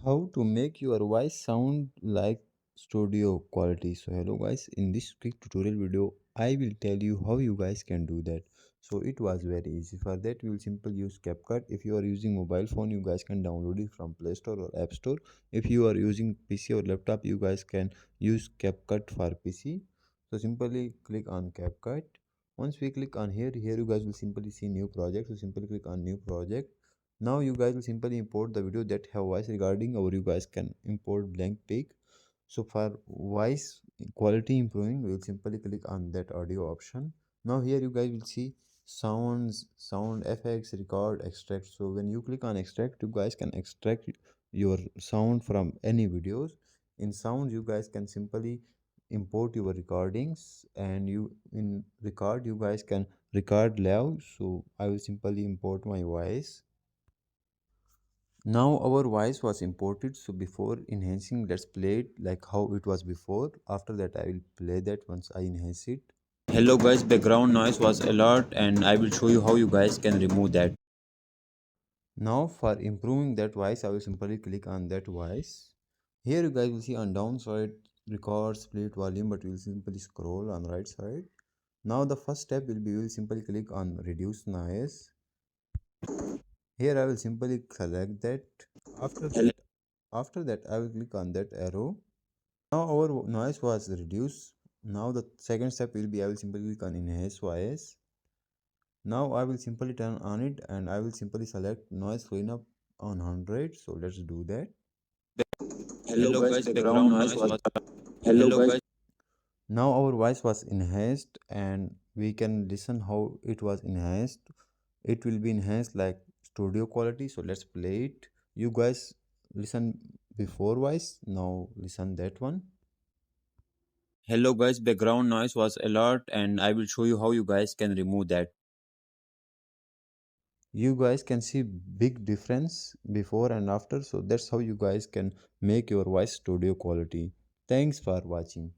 how to make your voice sound like studio quality. So hello guys, in this quick tutorial video I will tell you how you guys can do that. So it was very easy. For that we will simply use CapCut. If you are using mobile phone, you guys can download it from Play Store or App Store. If you are using PC or laptop, you guys can use CapCut for PC. So simply click on CapCut. Once we click on here you guys will simply see new project. So simply click on new project. Now you guys will simply import the video that have voice regarding, or you guys can import blank pic. So for voice quality improving, we will simply click on that audio option. Now here you guys will see sounds, sound effects, record, extract. So when you click on extract, you guys can extract your sound from any videos. In sound, you guys can simply import your recordings, and you in record you guys can record loud. So I will simply import my voice. Now our voice was imported, so before enhancing, let's play it like how it was before. After that I will play that once I enhance it. Hello guys, background noise was a lot and I will show you how you guys can remove that. Now for improving that voice, I will simply click on that voice. Here you guys will see on downside record split volume, but we will simply scroll on right side. Now the first step will be, we will simply click on reduce noise. Here I will simply select that. After that, after that I will click on that arrow. Now our noise was reduced. Now the second step will be, I will simply click on enhance voice. Now I will simply turn on it and I will simply select noise cleanup on 100. So let's do that. Hello guys, background noise was hello guys. Now our voice was enhanced and we can listen how it was enhanced. It will be enhanced like studio quality. So let's play it. You guys listen before voice. Now listen that one. Hello guys, background noise was a lot and I will show you how you guys can remove that. You guys can see big difference before and after, so that's how you guys can make your voice studio quality. Thanks for watching.